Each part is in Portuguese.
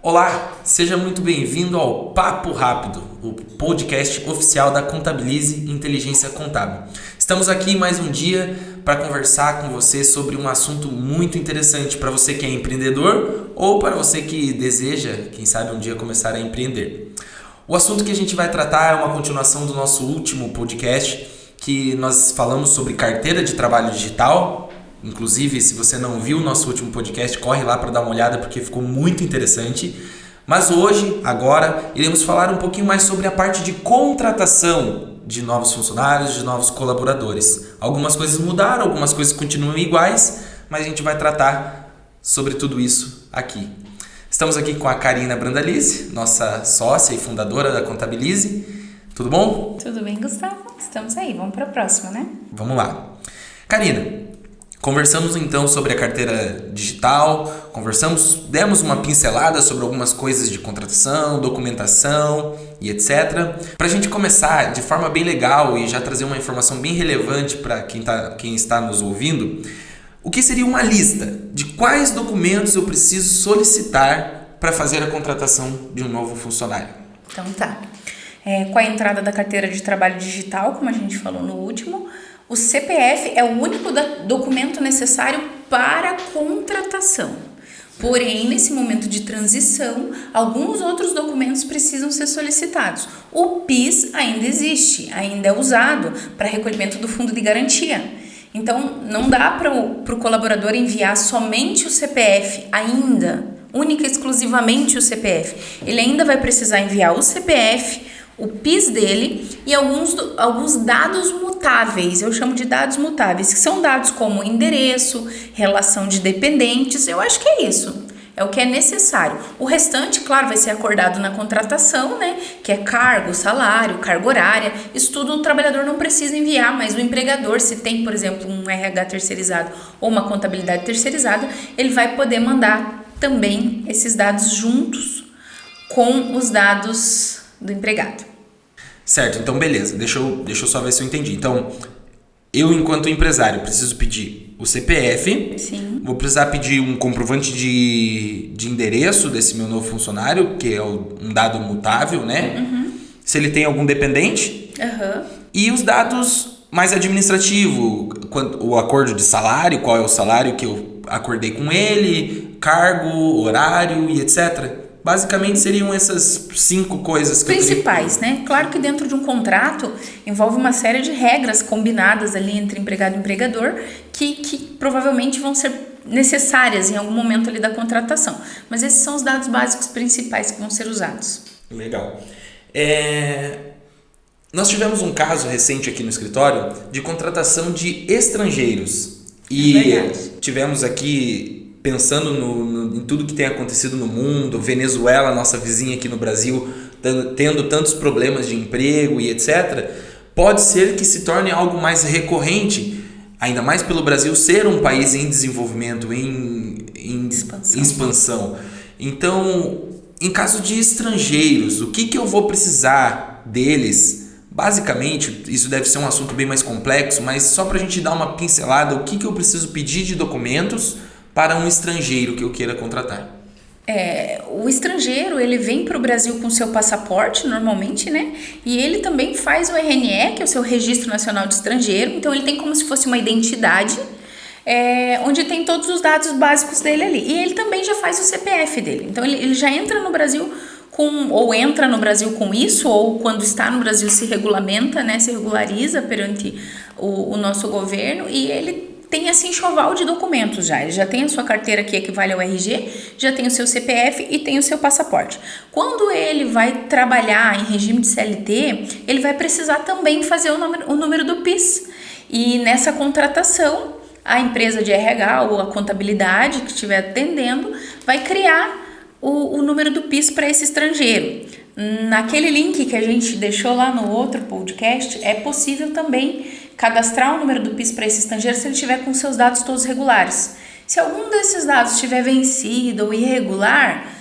Olá, seja muito bem-vindo ao Papo Rápido, o podcast oficial da Contabilize Inteligência Contábil. Estamos aqui mais um dia para conversar com você sobre um assunto muito interessante para você que é empreendedor ou para você que deseja, quem sabe, um dia começar a empreender. O assunto que a gente vai tratar é uma continuação do nosso último podcast, que nós falamos sobre carteira de trabalho digital. Inclusive, se você não viu o nosso último podcast, corre lá para dar uma olhada porque ficou muito interessante. Mas hoje, agora, iremos falar um pouquinho mais sobre a parte de contratação de novos funcionários, de novos colaboradores. Algumas coisas mudaram, algumas coisas continuam iguais, mas a gente vai tratar sobre tudo isso aqui. Estamos aqui com a Karina Brandalize, nossa sócia e fundadora da Contabilize. Tudo bom? Tudo bem, Gustavo? Estamos aí, vamos para a próxima, né? Vamos lá. Karina, conversamos então sobre a carteira digital, demos uma pincelada sobre algumas coisas de contratação, documentação e etc. Para a gente começar de forma bem legal e já trazer uma informação bem relevante para quem está nos ouvindo, o que seria uma lista de quais documentos eu preciso solicitar para fazer a contratação de um novo funcionário? Então tá. Com a entrada da carteira de trabalho digital, como a gente falou no último, o CPF é o único documento necessário para a contratação. Porém, nesse momento de transição, alguns outros documentos precisam ser solicitados. O PIS ainda existe, ainda é usado para recolhimento do fundo de garantia. Então, não dá para o colaborador enviar somente o CPF ainda, única e exclusivamente o CPF. Ele ainda vai precisar enviar o CPF, o PIS dele e alguns dados mutáveis, eu chamo de dados mutáveis, que são dados como endereço, relação de dependentes, eu acho que é isso, é o que é necessário. O restante, claro, vai ser acordado na contratação, né, que é cargo, salário, carga horária, isso tudo o trabalhador não precisa enviar, mas o empregador, se tem, por exemplo, um RH terceirizado ou uma contabilidade terceirizada, ele vai poder mandar também esses dados juntos com os dados do empregado. Certo, então beleza, deixa eu só ver se eu entendi. Então, eu enquanto empresário preciso pedir o CPF, sim, vou precisar pedir um comprovante de endereço desse meu novo funcionário, que é um dado mutável, né? Uhum. Se ele tem algum dependente, e os dados mais administrativos, o acordo de salário, qual é o salário que eu acordei com ele, cargo, horário e etc. Basicamente seriam essas 5 coisas que principais, né? Claro que dentro de um contrato envolve uma série de regras combinadas ali entre empregado e empregador que provavelmente vão ser necessárias em algum momento ali da contratação. Mas esses são os dados básicos principais que vão ser usados. Legal. Nós tivemos um caso recente aqui no escritório de contratação de estrangeiros. E tivemos aqui, pensando em tudo que tem acontecido no mundo, Venezuela, nossa vizinha aqui no Brasil, tendo tantos problemas de emprego e etc., pode ser que se torne algo mais recorrente, ainda mais pelo Brasil ser um país em desenvolvimento, em expansão. Então, em caso de estrangeiros, o que eu vou precisar deles? Basicamente, isso deve ser um assunto bem mais complexo, mas só para a gente dar uma pincelada, o que eu preciso pedir de documentos para um estrangeiro que eu queira contratar? O estrangeiro, ele vem para o Brasil com seu passaporte, normalmente, né? E ele também faz o RNE, que é o seu Registro Nacional de Estrangeiro. Então, ele tem como se fosse uma identidade, onde tem todos os dados básicos dele ali. E ele também já faz o CPF dele. Então, ele já entra no Brasil entra no Brasil com isso, ou quando está no Brasil se regulamenta, né? Se regulariza perante o nosso governo, e ele tem esse enxoval de documentos já. Ele já tem a sua carteira que equivale ao RG, já tem o seu CPF e tem o seu passaporte. Quando ele vai trabalhar em regime de CLT, ele vai precisar também fazer o número do PIS. E nessa contratação, a empresa de RH ou a contabilidade que estiver atendendo vai criar o número do PIS para esse estrangeiro. Naquele link que a gente deixou lá no outro podcast, é possível também cadastrar o número do PIS para esse estrangeiro se ele estiver com seus dados todos regulares. Se algum desses dados estiver vencido ou irregular,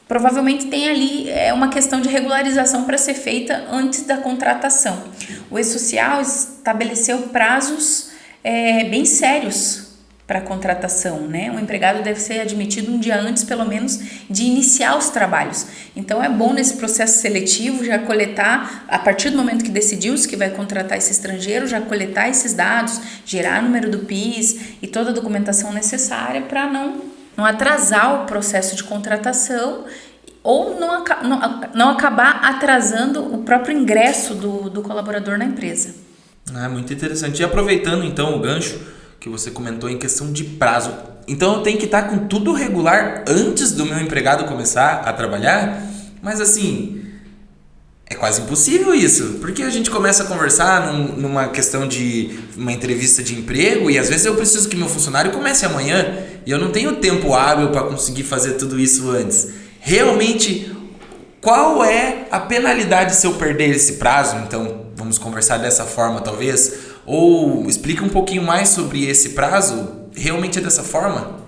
provavelmente tem ali uma questão de regularização para ser feita antes da contratação. O E-Social estabeleceu prazos bem sérios para contratação, né? O empregado deve ser admitido um dia antes, pelo menos, de iniciar os trabalhos. Então, é bom nesse processo seletivo já coletar, a partir do momento que decidiu-se que vai contratar esse estrangeiro, já coletar esses dados, gerar número do PIS e toda a documentação necessária para não atrasar o processo de contratação ou não acabar atrasando o próprio ingresso do colaborador na empresa. Muito interessante. E aproveitando então o gancho que você comentou em questão de prazo, então eu tenho que estar com tudo regular antes do meu empregado começar a trabalhar? Mas assim, é quase impossível isso, porque a gente começa a conversar numa questão de uma entrevista de emprego e às vezes eu preciso que meu funcionário comece amanhã e eu não tenho tempo hábil para conseguir fazer tudo isso antes. Realmente, qual é a penalidade se eu perder esse prazo? Então, vamos conversar dessa forma talvez? Ou explica um pouquinho mais sobre esse prazo. Realmente é dessa forma?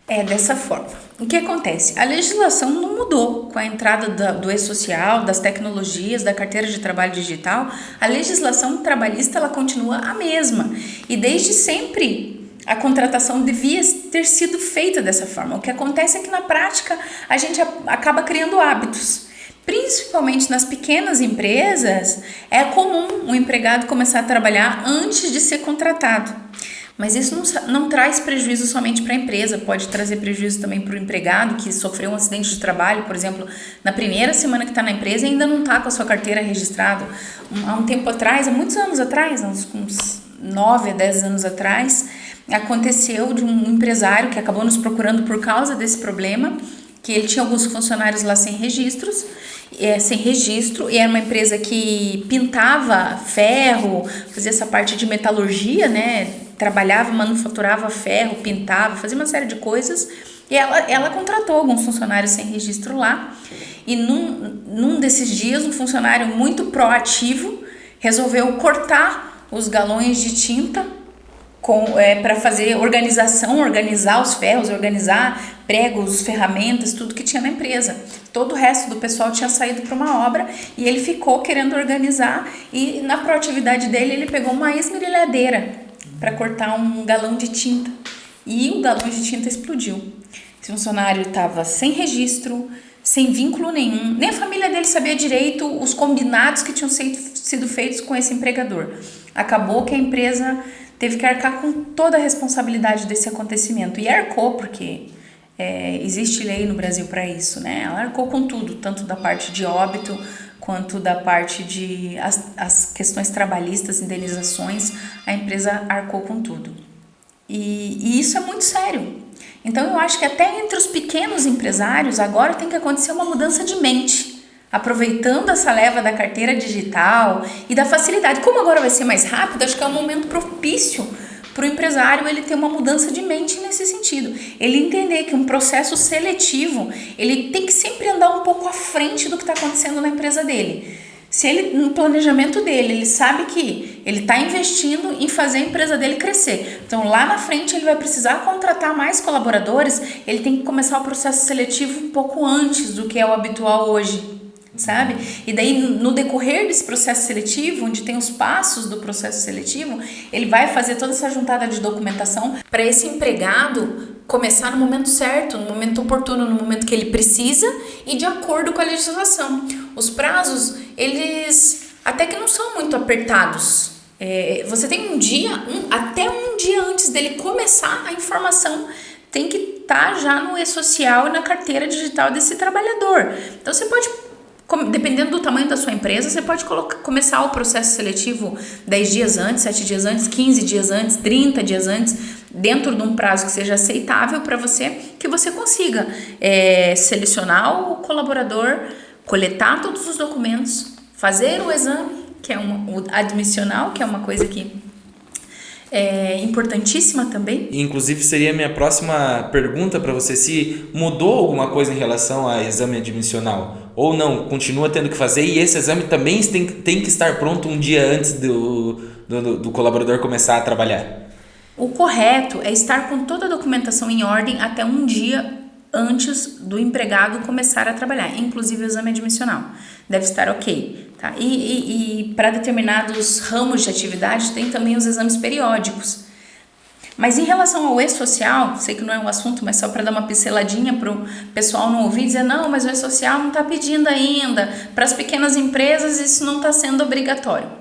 É dessa forma. O que acontece? A legislação não mudou com a entrada do e-social, das tecnologias, da carteira de trabalho digital. A legislação trabalhista ela continua a mesma. E desde sempre a contratação devia ter sido feita dessa forma. O que acontece é que na prática a gente acaba criando hábitos. Principalmente nas pequenas empresas, é comum o empregado começar a trabalhar antes de ser contratado. Mas isso não traz prejuízo somente para a empresa, pode trazer prejuízo também para o empregado que sofreu um acidente de trabalho, por exemplo, na primeira semana que está na empresa e ainda não está com a sua carteira registrada. Há um tempo atrás, há muitos anos atrás, uns 9 a 10 anos atrás, aconteceu de um empresário que acabou nos procurando por causa desse problema, que ele tinha alguns funcionários lá sem registro, e era uma empresa que pintava ferro, fazia essa parte de metalurgia, né? Trabalhava, manufaturava ferro, pintava, fazia uma série de coisas, e ela contratou alguns funcionários sem registro lá, e num desses dias um funcionário muito proativo resolveu cortar os galões de tinta para fazer organizar os ferros, organizar pregos, ferramentas, tudo que tinha na empresa. Todo o resto do pessoal tinha saído para uma obra e ele ficou querendo organizar e na proatividade dele ele pegou uma esmerilhadeira para cortar um galão de tinta e o galão de tinta explodiu. Esse funcionário estava sem registro, sem vínculo nenhum, nem a família dele sabia direito os combinados que tinham sido feitos com esse empregador. Acabou que a empresa teve que arcar com toda a responsabilidade desse acontecimento. E arcou porque existe lei no Brasil para isso, né? Ela arcou com tudo, tanto da parte de óbito, quanto da parte de as questões trabalhistas, indenizações, a empresa arcou com tudo. E isso é muito sério. Então eu acho que até entre os pequenos empresários agora tem que acontecer uma mudança de mente. Aproveitando essa leva da carteira digital e da facilidade. Como agora vai ser mais rápido, acho que é um momento propício para o empresário ele ter uma mudança de mente nesse sentido. Ele entender que um processo seletivo, ele tem que sempre andar um pouco à frente do que está acontecendo na empresa dele. Se ele, no planejamento dele, ele sabe que ele está investindo em fazer a empresa dele crescer. Então, lá na frente, ele vai precisar contratar mais colaboradores, ele tem que começar o processo seletivo um pouco antes do que é o habitual hoje. Sabe? E daí no decorrer desse processo seletivo, onde tem os passos do processo seletivo, ele vai fazer toda essa juntada de documentação para esse empregado começar no momento certo, no momento oportuno, no momento que ele precisa e de acordo com a legislação. Os prazos, eles até que não são muito apertados. Você tem até um dia antes dele começar a informação, tem que estar já no e-social e na carteira digital desse trabalhador. Então você pode, dependendo do tamanho da sua empresa, você pode começar o processo seletivo 10 dias antes, 7 dias antes, 15 dias antes, 30 dias antes, dentro de um prazo que seja aceitável para você, que você consiga selecionar o colaborador, coletar todos os documentos, fazer o exame, que é o admissional, que é uma coisa que é importantíssima também. Inclusive seria a minha próxima pergunta para você, se mudou alguma coisa em relação ao exame admissional ou não, continua tendo que fazer, e esse exame também tem que estar pronto um dia antes do colaborador começar a trabalhar. O correto é estar com toda a documentação em ordem até um dia antes do empregado começar a trabalhar, inclusive o exame admissional. Deve estar ok. Tá? E para determinados ramos de atividade tem também os exames periódicos. Mas em relação ao e-social, sei que não é um assunto, mas só para dar uma pinceladinha para o pessoal não ouvir, dizer, não, mas o e-social não está pedindo ainda, para as pequenas empresas isso não está sendo obrigatório.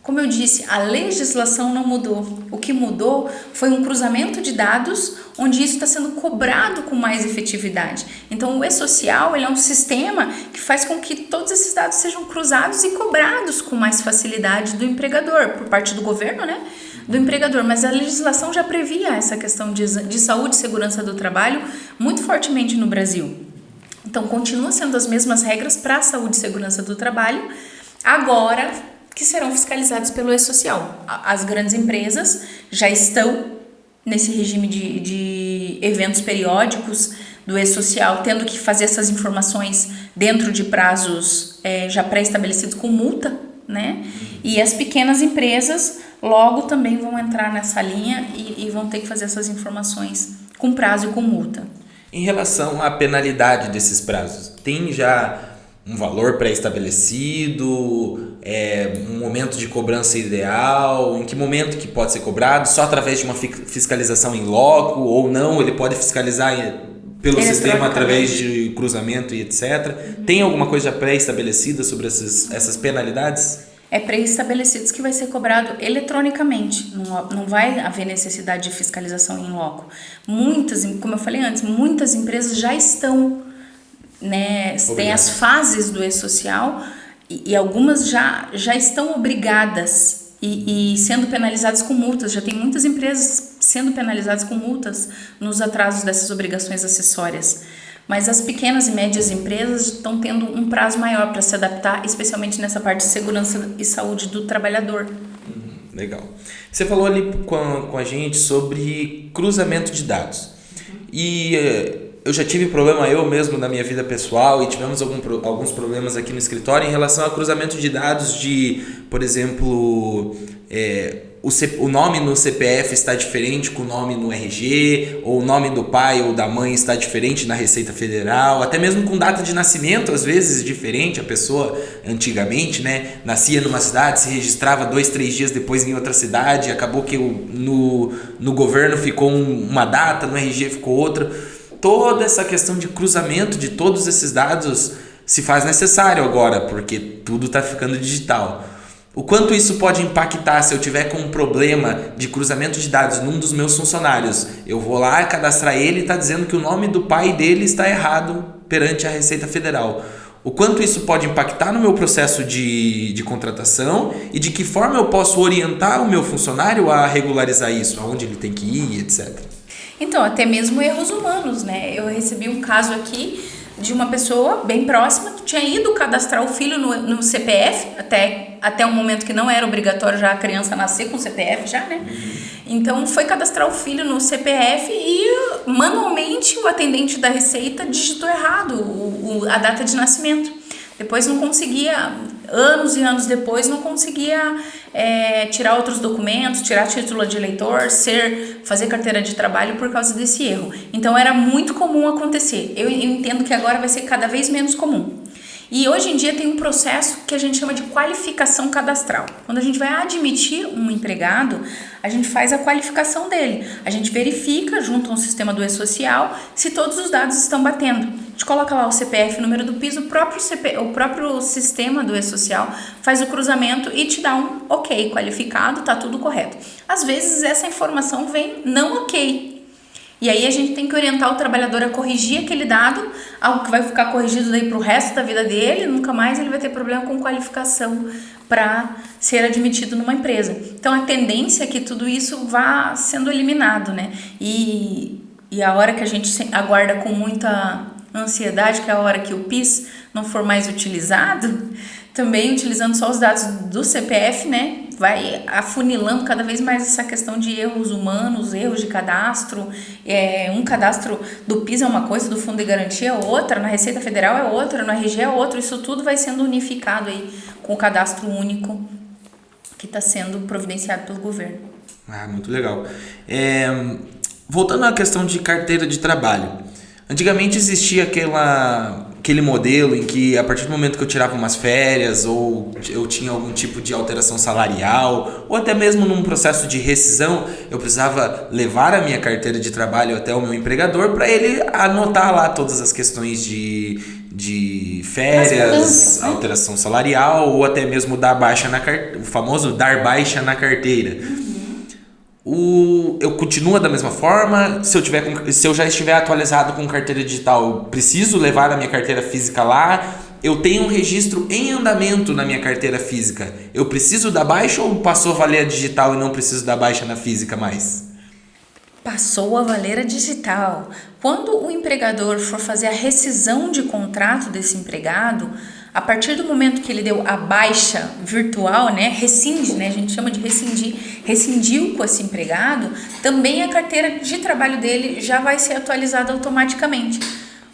Como eu disse, a legislação não mudou. O que mudou foi um cruzamento de dados onde isso está sendo cobrado com mais efetividade. Então o e-social ele é um sistema que faz com que todos esses dados sejam cruzados e cobrados com mais facilidade do empregador, por parte do governo, né? Do empregador, mas a legislação já previa essa questão de saúde e segurança do trabalho muito fortemente no Brasil. Então, continua sendo as mesmas regras para a saúde e segurança do trabalho, agora que serão fiscalizados pelo e-social. As grandes empresas já estão nesse regime de eventos periódicos do e-social, tendo que fazer essas informações dentro de prazos já pré-estabelecidos com multa, né? E as pequenas empresas logo também vão entrar nessa linha e vão ter que fazer essas informações com prazo e com multa. Em relação à penalidade desses prazos, tem já um valor pré-estabelecido, um momento de cobrança ideal, em que momento que pode ser cobrado, só através de uma fiscalização em loco ou não, ele pode fiscalizar pelo sistema através de cruzamento e etc. Tem alguma coisa pré-estabelecida sobre essas penalidades? É pré-estabelecidos que vai ser cobrado eletronicamente, não vai haver necessidade de fiscalização em loco. Muitas, como eu falei antes, muitas empresas já estão, né, tem as fases do e-social e algumas já estão obrigadas e sendo penalizadas com multas. Já tem muitas empresas sendo penalizadas com multas nos atrasos dessas obrigações acessórias. Mas as pequenas e médias empresas estão tendo um prazo maior para se adaptar, especialmente nessa parte de segurança e saúde do trabalhador. Legal. Você falou ali com a gente sobre cruzamento de dados. E eu já tive problema eu mesmo na minha vida pessoal e tivemos alguns problemas aqui no escritório em relação a cruzamento de dados de, por exemplo, o nome no CPF está diferente com o nome no RG, ou o nome do pai ou da mãe está diferente na Receita Federal, até mesmo com data de nascimento, às vezes diferente. A pessoa, antigamente, né, nascia numa cidade, se registrava 2-3 dias depois em outra cidade, acabou que no governo ficou uma data, no RG ficou outra. Toda essa questão de cruzamento de todos esses dados se faz necessário agora, porque tudo está ficando digital. O quanto isso pode impactar se eu tiver com um problema de cruzamento de dados num dos meus funcionários? Eu vou lá cadastrar ele e está dizendo que o nome do pai dele está errado perante a Receita Federal. O quanto isso pode impactar no meu processo de contratação e de que forma eu posso orientar o meu funcionário a regularizar isso, aonde ele tem que ir, etc. Então, até mesmo erros humanos, né? Eu recebi um caso aqui de uma pessoa bem próxima que tinha ido cadastrar o filho no CPF, até um momento que não era obrigatório já a criança nascer com CPF já, né? Então foi cadastrar o filho no CPF e manualmente o atendente da Receita digitou errado a data de nascimento. Depois não conseguia, anos e anos depois, não conseguia tirar outros documentos, tirar título de eleitor, fazer carteira de trabalho por causa desse erro. Então era muito comum acontecer. Eu entendo que agora vai ser cada vez menos comum. E hoje em dia tem um processo que a gente chama de qualificação cadastral. Quando a gente vai admitir um empregado, a gente faz a qualificação dele. A gente verifica, junto ao sistema do e-social, se todos os dados estão batendo. A gente coloca lá o CPF, número do PIS, o próprio sistema do e-social faz o cruzamento e te dá um ok qualificado, tá tudo correto. Às vezes essa informação vem não ok. E aí a gente tem que orientar o trabalhador a corrigir aquele dado, algo que vai ficar corrigido daí para o resto da vida dele, nunca mais ele vai ter problema com qualificação para ser admitido numa empresa. Então a tendência é que tudo isso vá sendo eliminado, né? E a hora que a gente aguarda com muita ansiedade, que é a hora que o PIS não for mais utilizado, também utilizando só os dados do CPF, né? Vai afunilando cada vez mais essa questão de erros humanos, erros de cadastro. Um cadastro do PIS é uma coisa, do Fundo de Garantia é outra, na Receita Federal é outra, no RG é outro. Isso tudo vai sendo unificado aí com o cadastro único que está sendo providenciado pelo governo. Muito legal. Voltando à questão de carteira de trabalho. Antigamente existia aquele modelo em que a partir do momento que eu tirava umas férias ou eu tinha algum tipo de alteração salarial ou até mesmo num processo de rescisão, eu precisava levar a minha carteira de trabalho até o meu empregador para ele anotar lá todas as questões de férias, alteração salarial ou até mesmo dar baixa na carteira, o famoso dar baixa na carteira. Eu continuo da mesma forma. Se eu já estiver atualizado com carteira digital, eu preciso levar a minha carteira física lá. Eu tenho um registro em andamento na minha carteira física, eu preciso dar baixa ou passou a valer a digital e não preciso dar baixa na física mais? Passou a valer a digital. Quando o empregador for fazer a rescisão de contrato desse empregado, a partir do momento que ele deu a baixa virtual, né, rescinde, né, a gente chama de rescindir, rescindiu com esse empregado, também a carteira de trabalho dele já vai ser atualizada automaticamente.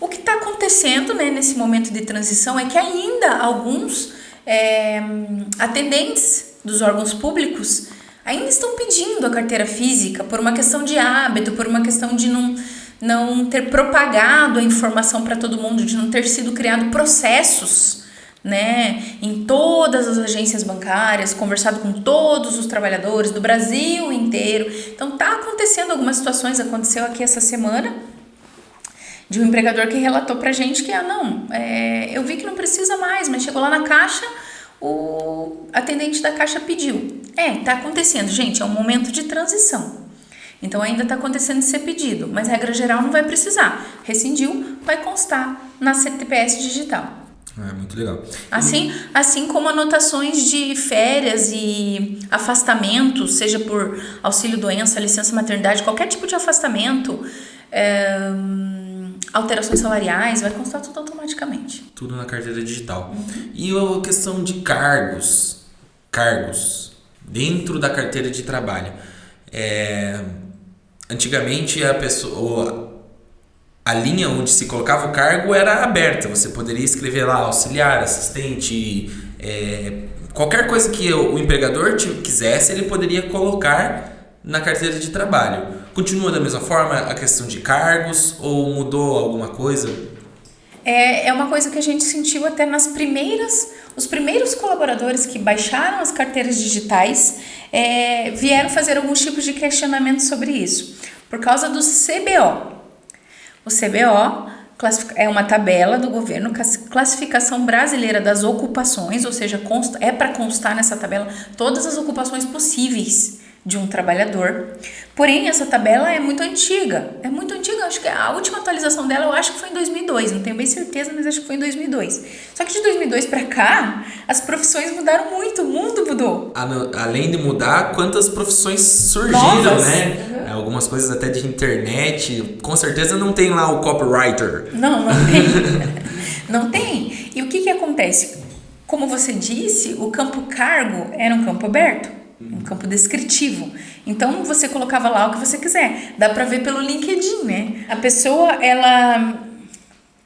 O que está acontecendo, né, nesse momento de transição é que ainda alguns atendentes dos órgãos públicos ainda estão pedindo a carteira física por uma questão de hábito, por uma questão de não ter propagado a informação para todo mundo, de não ter sido criado processos, né, em todas as agências bancárias, conversado com todos os trabalhadores do Brasil inteiro. Então tá acontecendo algumas situações, aconteceu aqui essa semana, de um empregador que relatou pra gente que eu vi que não precisa mais, mas chegou lá na caixa, o atendente da caixa pediu. Tá acontecendo, gente, é um momento de transição. Então ainda está acontecendo ser pedido, mas regra geral não vai precisar. Rescindiu, vai constar na CTPS digital. Muito legal. Assim como anotações de férias e afastamento, seja por auxílio doença, licença maternidade, qualquer tipo de afastamento, alterações salariais, vai constar tudo automaticamente. Tudo na carteira digital. E a questão de cargos dentro da carteira de trabalho. Antigamente a linha onde se colocava o cargo era aberta, você poderia escrever lá auxiliar, assistente, qualquer coisa que o empregador quisesse, ele poderia colocar na carteira de trabalho. Continua da mesma forma a questão de cargos ou mudou alguma coisa? É uma coisa que a gente sentiu até os primeiros colaboradores que baixaram as carteiras digitais vieram fazer alguns tipos de questionamento sobre isso, por causa do CBO. O CBO é uma tabela do governo, classificação brasileira das ocupações, ou seja, para constar nessa tabela todas as ocupações possíveis de um trabalhador. Porém, essa tabela é muito antiga, acho que a última atualização dela eu acho que foi em 2002, não tenho bem certeza, mas acho que foi em 2002. Só que de 2002 para cá, as profissões mudaram muito, o mundo mudou. Além de mudar, quantas profissões surgiram, novas, né? Algumas coisas até de internet, com certeza não tem lá o copywriter. Não tem. Não tem. E o que acontece? Como você disse, o campo cargo era um campo aberto, um campo descritivo. Então, você colocava lá o que você quiser. Dá pra ver pelo LinkedIn, né? A pessoa, ela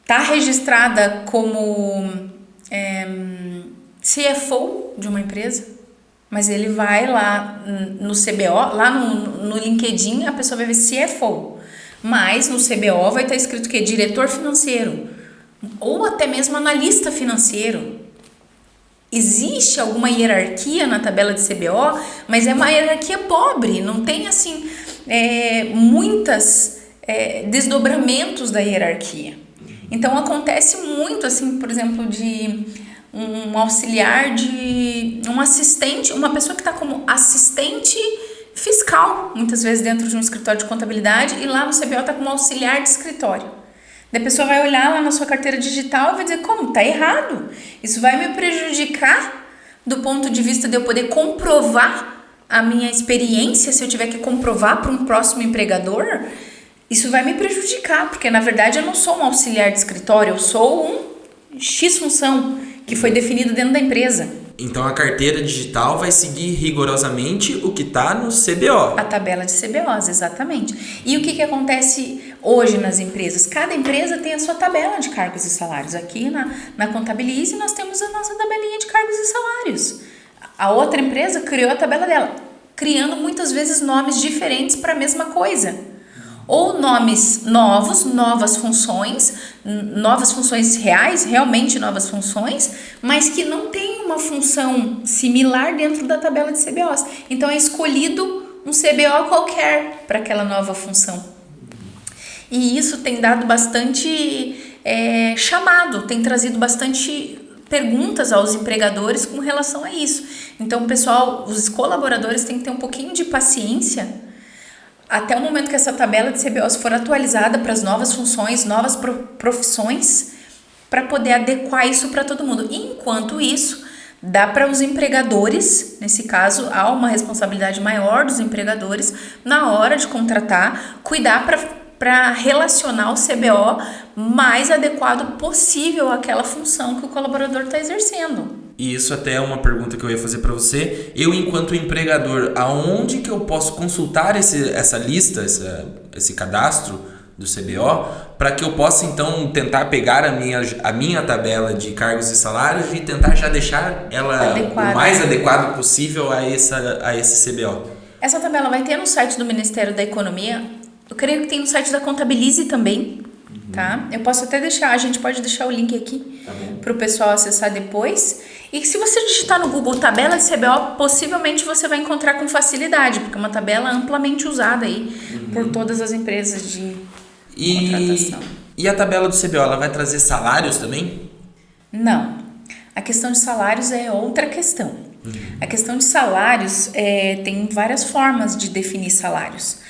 tá registrada como CFO de uma empresa, mas ele vai lá no CBO, lá no LinkedIn, a pessoa vai ver CFO. Mas no CBO vai estar escrito que é diretor financeiro ou até mesmo analista financeiro. Existe alguma hierarquia na tabela de CBO, mas é uma hierarquia pobre, não tem assim muitos desdobramentos da hierarquia. Então acontece muito assim, por exemplo, de um auxiliar, um assistente, uma pessoa que está como assistente fiscal, muitas vezes dentro de um escritório de contabilidade, e lá no CBO está como auxiliar de escritório. Daí a pessoa vai olhar lá na sua carteira digital e vai dizer, como? Tá errado. Isso vai me prejudicar do ponto de vista de eu poder comprovar a minha experiência, se eu tiver que comprovar para um próximo empregador, isso vai me prejudicar, porque na verdade eu não sou um auxiliar de escritório, eu sou um X função que foi definida dentro da empresa. Então a carteira digital vai seguir rigorosamente o que está no CBO. A tabela de CBOs, exatamente. E o que acontece hoje nas empresas? Cada empresa tem a sua tabela de cargos e salários. Aqui na Contabilize nós temos a nossa tabelinha de cargos e salários. A outra empresa criou a tabela dela, criando muitas vezes nomes diferentes para a mesma coisa. Ou nomes novos, novas funções, novas funções reais, realmente novas funções, mas que não tem uma função similar dentro da tabela de CBOs. Então é escolhido um CBO qualquer para aquela nova função. E isso tem dado bastante chamado, tem trazido bastante perguntas aos empregadores com relação a isso. Então, pessoal, os colaboradores têm que ter um pouquinho de paciência até o momento que essa tabela de CBOs for atualizada para as novas funções, novas profissões, para poder adequar isso para todo mundo. Enquanto isso, dá para os empregadores, nesse caso, há uma responsabilidade maior dos empregadores na hora de contratar, cuidar para relacionar o CBO mais adequado possível àquela função que o colaborador está exercendo. E isso até é uma pergunta que eu ia fazer para você. Eu, enquanto empregador, aonde que eu posso consultar essa lista, esse cadastro do CBO, para que eu possa, então, tentar pegar a minha tabela de cargos e salários e tentar já deixar ela o mais adequado possível a esse CBO? Essa tabela vai ter no site do Ministério da Economia. Eu creio que tem no site da Contabilize também, tá? Eu posso até deixar, a gente pode deixar o link aqui para o pessoal acessar depois. E se você digitar no Google tabela de CBO, possivelmente você vai encontrar com facilidade, porque é uma tabela amplamente usada aí por todas as empresas de contratação. E a tabela do CBO, ela vai trazer salários também? Não. A questão de salários é outra questão. A questão de salários tem várias formas de definir salários.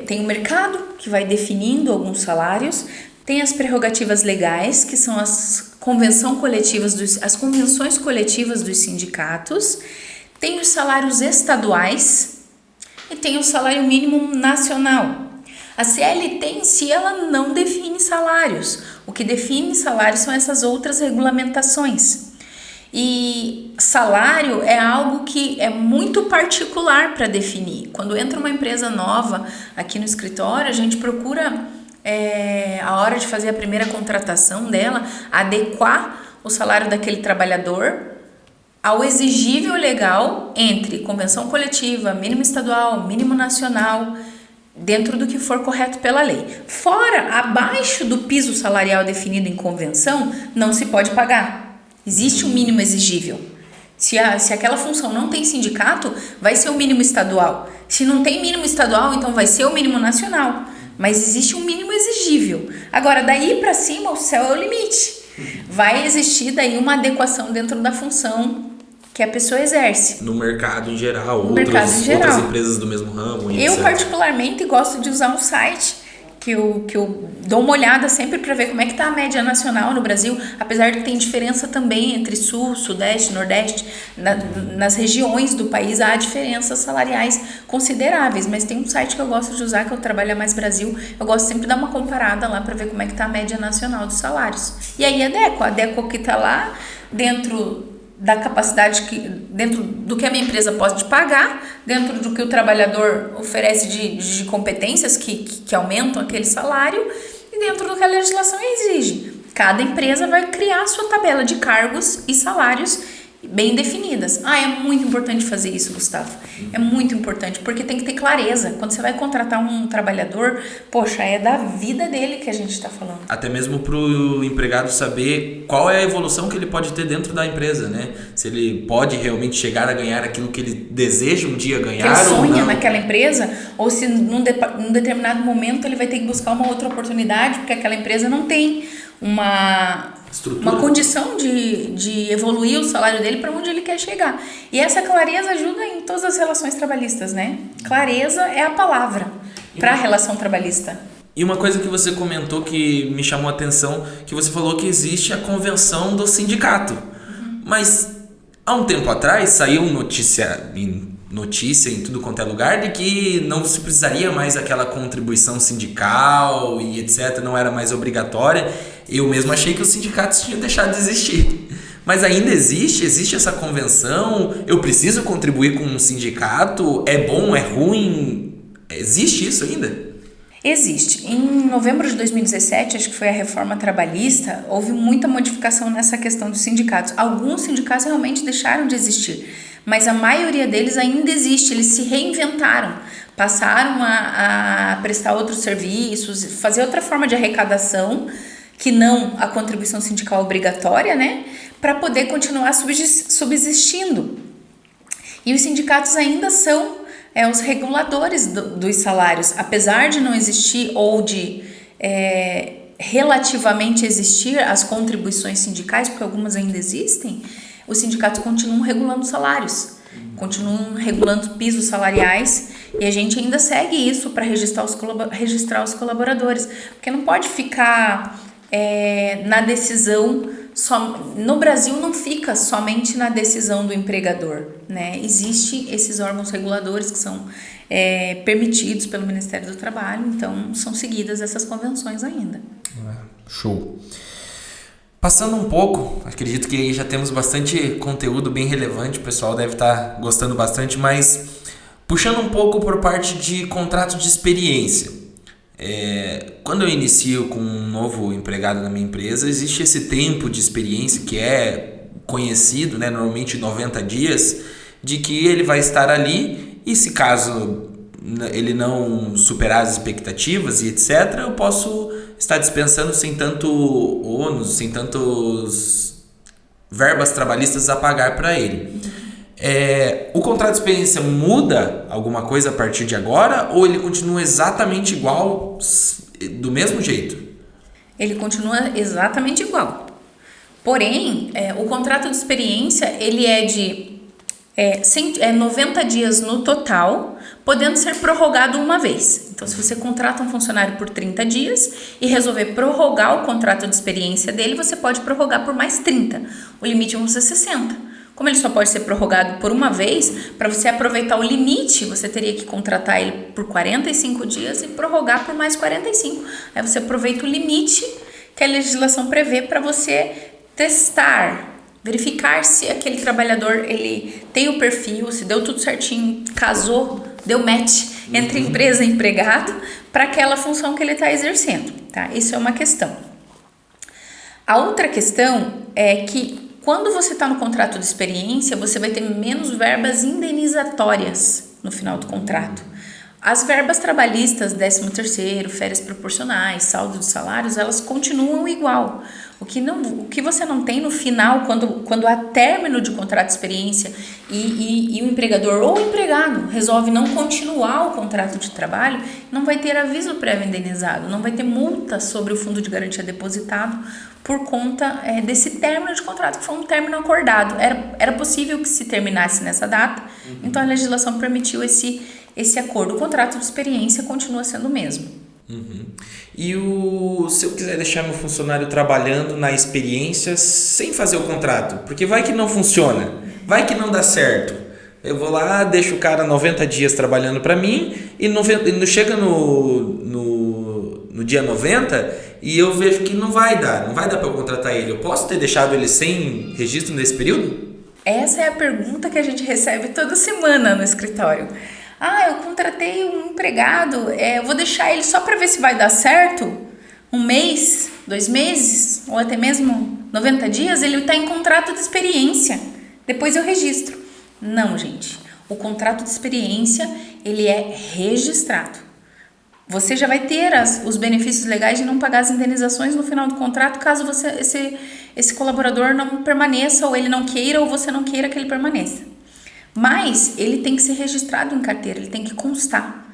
Tem o mercado, que vai definindo alguns salários, tem as prerrogativas legais, que são as convenções coletivas dos sindicatos, tem os salários estaduais e tem o salário mínimo nacional. A CLT em si, ela não define salários. O que define salários são essas outras regulamentações. E salário é algo que é muito particular para definir. Quando entra uma empresa nova aqui no escritório, a gente procura, a hora de fazer a primeira contratação dela, adequar o salário daquele trabalhador ao exigível legal entre convenção coletiva, mínimo estadual, mínimo nacional, dentro do que for correto pela lei. Fora, abaixo do piso salarial definido em convenção, não se pode pagar. Existe um mínimo exigível. Se aquela função não tem sindicato, vai ser o mínimo estadual. Se não tem mínimo estadual, então vai ser o mínimo nacional. Mas existe um mínimo exigível. Agora, daí para cima, o céu é o limite. Vai existir daí uma adequação dentro da função que a pessoa exerce. No mercado em geral, outras empresas do mesmo ramo. Eu particularmente gosto de usar um site que eu dou uma olhada sempre para ver como é que está a média nacional no Brasil, apesar de que tem diferença também entre Sul, Sudeste, Nordeste, nas regiões do país há diferenças salariais consideráveis, mas tem um site que eu gosto de usar, que é o Trabalha Mais Brasil, eu gosto sempre de dar uma comparada lá para ver como é que está a média nacional dos salários. E aí adequa o que está lá dentro da capacidade, dentro do que a minha empresa pode pagar, dentro do que o trabalhador oferece de competências que aumentam aquele salário e dentro do que a legislação exige. Cada empresa vai criar a sua tabela de cargos e salários bem definidas. É muito importante fazer isso, Gustavo. É muito importante, porque tem que ter clareza. Quando você vai contratar um trabalhador, poxa, é da vida dele que a gente está falando. Até mesmo para o empregado saber qual é a evolução que ele pode ter dentro da empresa, né? Se ele pode realmente chegar a ganhar aquilo que ele deseja um dia ganhar, que ele sonha ou não. naquela empresa, ou se num determinado momento ele vai ter que buscar uma outra oportunidade, porque aquela empresa não tem uma condição de evoluir o salário dele para onde ele quer chegar. E essa clareza ajuda em todas as relações trabalhistas, né? Clareza é a palavra para a relação trabalhista. E uma coisa que você comentou que me chamou a atenção, que você falou que existe a convenção do sindicato. Mas há um tempo atrás saiu notícia em tudo quanto é lugar de que não se precisaria mais aquela contribuição sindical e etc, não era mais obrigatória. Eu mesmo achei que os sindicatos tinham deixado de existir. Mas ainda existe essa convenção? Eu preciso contribuir com um sindicato? É bom, é ruim? Existe isso ainda? Existe. Em novembro de 2017, acho que foi a reforma trabalhista, houve muita modificação nessa questão dos sindicatos. Alguns sindicatos realmente deixaram de existir, mas a maioria deles ainda existe, eles se reinventaram, passaram a prestar outros serviços, fazer outra forma de arrecadação que não a contribuição sindical obrigatória, né, para poder continuar subsistindo. E os sindicatos ainda são os reguladores dos salários, apesar de não existir ou de relativamente existir as contribuições sindicais, porque algumas ainda existem, os sindicatos continuam regulando salários, continuam regulando pisos salariais, e a gente ainda segue isso para registrar os colaboradores, porque não pode ficar na decisão, no Brasil não fica somente na decisão do empregador, né? Existem esses órgãos reguladores que são permitidos pelo Ministério do Trabalho, então são seguidas essas convenções ainda. Show! Passando um pouco, acredito que aí já temos bastante conteúdo bem relevante, o pessoal deve estar gostando bastante, mas puxando um pouco por parte de contrato de experiência. Quando eu inicio com um novo empregado na minha empresa, existe esse tempo de experiência que é conhecido, né, normalmente 90 dias, de que ele vai estar ali e se caso ele não superar as expectativas e etc., eu posso estar dispensando sem tanto ônus, sem tantos verbas trabalhistas a pagar para ele. O contrato de experiência muda alguma coisa a partir de agora ou ele continua exatamente igual, do mesmo jeito? Ele continua exatamente igual. Porém, o contrato de experiência ele é de 90 dias no total, podendo ser prorrogado uma vez. Então, se você contrata um funcionário por 30 dias e resolver prorrogar o contrato de experiência dele, você pode prorrogar por mais 30. O limite vão ser 60. Como ele só pode ser prorrogado por uma vez, para você aproveitar o limite, você teria que contratar ele por 45 dias e prorrogar por mais 45. Aí você aproveita o limite que a legislação prevê para você testar, verificar se aquele trabalhador ele tem o perfil, se deu tudo certinho, casou, deu match entre empresa e empregado para aquela função que ele está exercendo, tá? Isso é uma questão. A outra questão é que quando você está no contrato de experiência, você vai ter menos verbas indenizatórias no final do contrato. As verbas trabalhistas, 13º, férias proporcionais, saldo de salários, elas continuam igual. O que você não tem no final, quando há término de contrato de experiência e o empregador ou o empregado resolve não continuar o contrato de trabalho, não vai ter aviso prévio indenizado, não vai ter multa sobre o fundo de garantia depositado por conta desse término de contrato, que foi um término acordado. Era possível que se terminasse nessa data, então a legislação permitiu esse acordo. O contrato de experiência continua sendo o mesmo. E se eu quiser deixar meu funcionário trabalhando na experiência sem fazer o contrato, porque vai que não funciona, vai que não dá certo, eu vou lá, deixo o cara 90 dias trabalhando para mim e chega no dia 90 e eu vejo que não vai dar para eu contratar ele. Eu posso ter deixado ele sem registro nesse período? Essa é a pergunta que a gente recebe toda semana no escritório. Eu contratei um empregado, eu vou deixar ele só para ver se vai dar certo? 1 mês, 2 meses, ou até mesmo 90 dias, ele está em contrato de experiência. Depois eu registro. Não, gente. O contrato de experiência, ele é registrado. Você já vai ter os benefícios legais de não pagar as indenizações no final do contrato, caso esse colaborador não permaneça, ou ele não queira, ou você não queira que ele permaneça. Mas ele tem que ser registrado em carteira, ele tem que constar.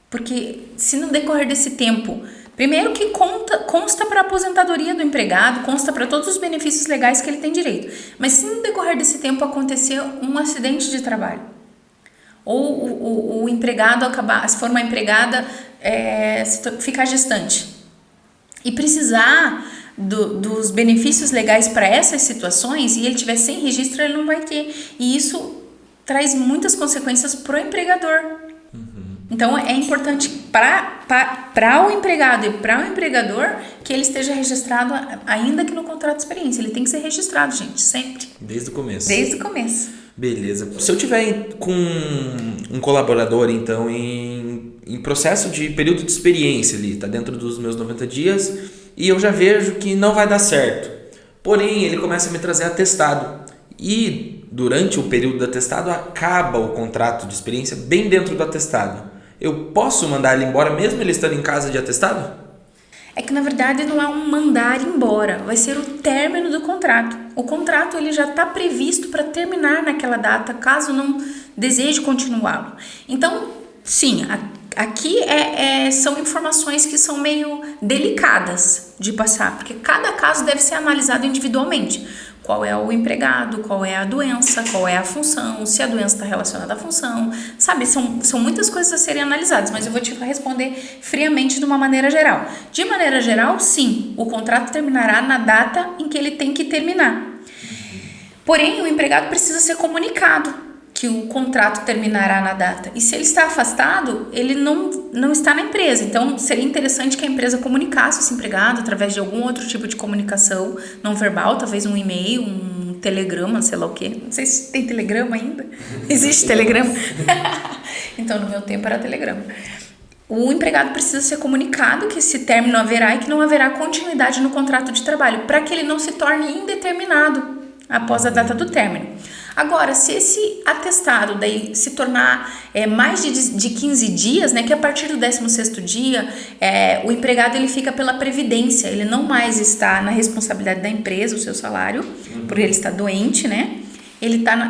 Porque se no decorrer desse tempo, primeiro que consta para a aposentadoria do empregado, consta para todos os benefícios legais que ele tem direito. Mas se no decorrer desse tempo acontecer um acidente de trabalho, ou o empregado se for uma empregada, ficar gestante e precisar dos benefícios legais para essas situações, e ele tiver sem registro, ele não vai ter. E isso traz muitas consequências para o empregador. Então, é importante para o empregado e para o empregador que ele esteja registrado, ainda que no contrato de experiência. Ele tem que ser registrado, gente, sempre. Desde o começo. Desde o começo. Beleza. Se eu tiver com um colaborador, então, em processo de período de experiência ali, tá dentro dos meus 90 dias, e eu já vejo que não vai dar certo. Porém, ele começa a me trazer atestado. E durante o período do atestado acaba o contrato de experiência bem dentro do atestado. Eu posso mandar ele embora mesmo ele estando em casa de atestado? É que na verdade não é um mandar embora, vai ser o término do contrato. O contrato ele já está previsto para terminar naquela data, caso não deseje continuá-lo. Então, sim, aqui são informações que são meio delicadas de passar, porque cada caso deve ser analisado individualmente. Qual é o empregado, qual é a doença, qual é a função, se a doença está relacionada à função, sabe? São muitas coisas a serem analisadas, mas eu vou te responder friamente de uma maneira geral. De maneira geral, sim, o contrato terminará na data em que ele tem que terminar. Porém, o empregado precisa ser comunicado que o contrato terminará na data. E se ele está afastado, ele não está na empresa. Então, seria interessante que a empresa comunicasse esse empregado através de algum outro tipo de comunicação não verbal, talvez um e-mail, um telegrama, sei lá o quê. Não sei se tem telegrama ainda. Existe telegrama? Então, no meu tempo era telegrama. O empregado precisa ser comunicado que esse término haverá e que não haverá continuidade no contrato de trabalho, para que ele não se torne indeterminado após a data do término. Agora, se esse atestado daí se tornar mais de 15 dias, né, que a partir do 16º dia, o empregado ele fica pela previdência, ele não mais está na responsabilidade da empresa, o seu salário, porque ele está doente, né?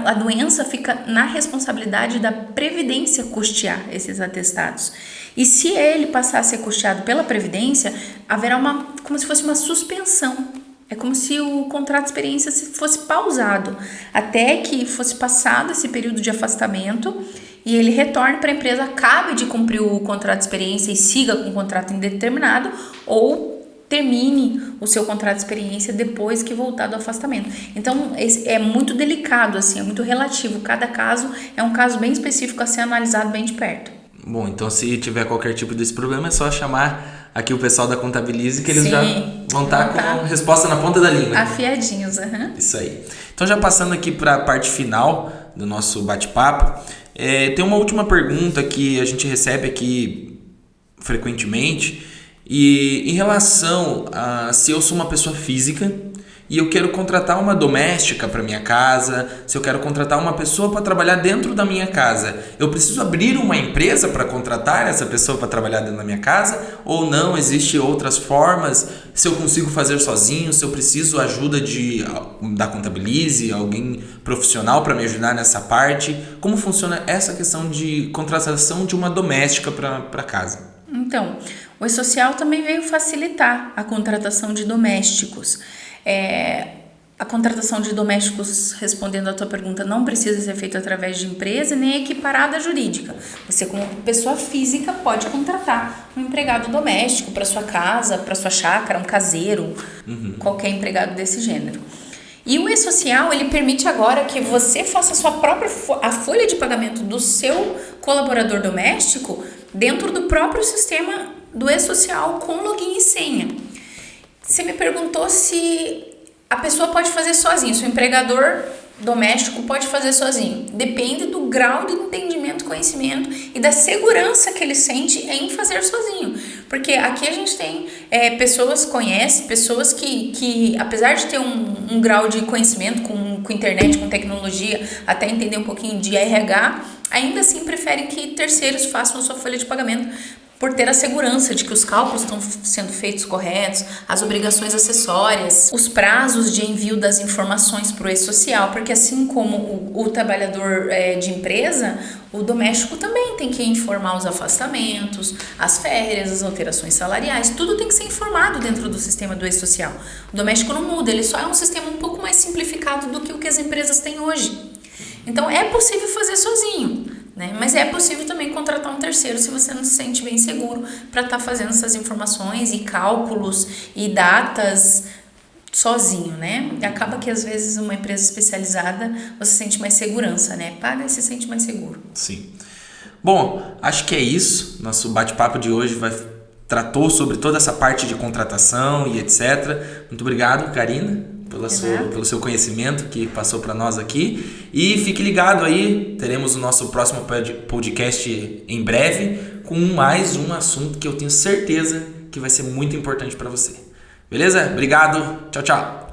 A doença fica na responsabilidade da previdência custear esses atestados. E se ele passar a ser custeado pela previdência, haverá como se fosse uma suspensão. É como se o contrato de experiência fosse pausado até que fosse passado esse período de afastamento e ele retorne para a empresa, acabe de cumprir o contrato de experiência e siga com o contrato indeterminado ou termine o seu contrato de experiência depois que voltar do afastamento. Então, é muito delicado, assim, é muito relativo. Cada caso é um caso bem específico a ser analisado bem de perto. Bom, então se tiver qualquer tipo desse problema é só chamar aqui o pessoal da Contabilize que eles já vão estar com resposta na ponta da língua. Afiadinhos, Isso aí. Então já passando aqui para a parte final do nosso bate-papo, tem uma última pergunta que a gente recebe aqui frequentemente e em relação a se eu sou uma pessoa física e eu quero contratar uma doméstica para minha casa, se eu quero contratar uma pessoa para trabalhar dentro da minha casa, eu preciso abrir uma empresa para contratar essa pessoa para trabalhar dentro da minha casa? Ou não, existem outras formas? Se eu consigo fazer sozinho, se eu preciso ajuda da Contabilize, alguém profissional para me ajudar nessa parte? Como funciona essa questão de contratação de uma doméstica para casa? Então, o E-Social também veio facilitar a contratação de domésticos. A contratação de domésticos, respondendo à tua pergunta, não precisa ser feita através de empresa nem equiparada jurídica. Você, como pessoa física, pode contratar um empregado doméstico para sua casa, para sua chácara, um caseiro, qualquer empregado desse gênero. E o E-Social, ele permite agora que você faça a folha de pagamento do seu colaborador doméstico dentro do próprio sistema do E-Social com login e senha. Você me perguntou se a pessoa pode fazer sozinho, se o empregador doméstico pode fazer sozinho. Depende do grau de entendimento, conhecimento e da segurança que ele sente em fazer sozinho. Porque aqui a gente tem pessoas que apesar de ter um grau de conhecimento com internet, com tecnologia, até entender um pouquinho de RH, ainda assim preferem que terceiros façam a sua folha de pagamento, por ter a segurança de que os cálculos estão sendo feitos corretos, as obrigações acessórias, os prazos de envio das informações para o E-Social, porque assim como o trabalhador de empresa, o doméstico também tem que informar os afastamentos, as férias, as alterações salariais, tudo tem que ser informado dentro do sistema do E-Social. O doméstico não muda, ele só é um sistema um pouco mais simplificado do que o que as empresas têm hoje. Então é possível fazer sozinho, né? Mas é possível também contratar um terceiro se você não se sente bem seguro para estar fazendo essas informações e cálculos e datas sozinho, né? E acaba que às vezes uma empresa especializada você sente mais segurança, né? Paga e se sente mais seguro. Sim. Bom, acho que é isso. Nosso bate-papo de hoje tratou sobre toda essa parte de contratação e etc. Muito obrigado, Karina, pelo seu conhecimento que passou para nós aqui. E fique ligado aí, teremos o nosso próximo podcast em breve com mais um assunto que eu tenho certeza que vai ser muito importante para você. Beleza? Obrigado. Tchau, tchau.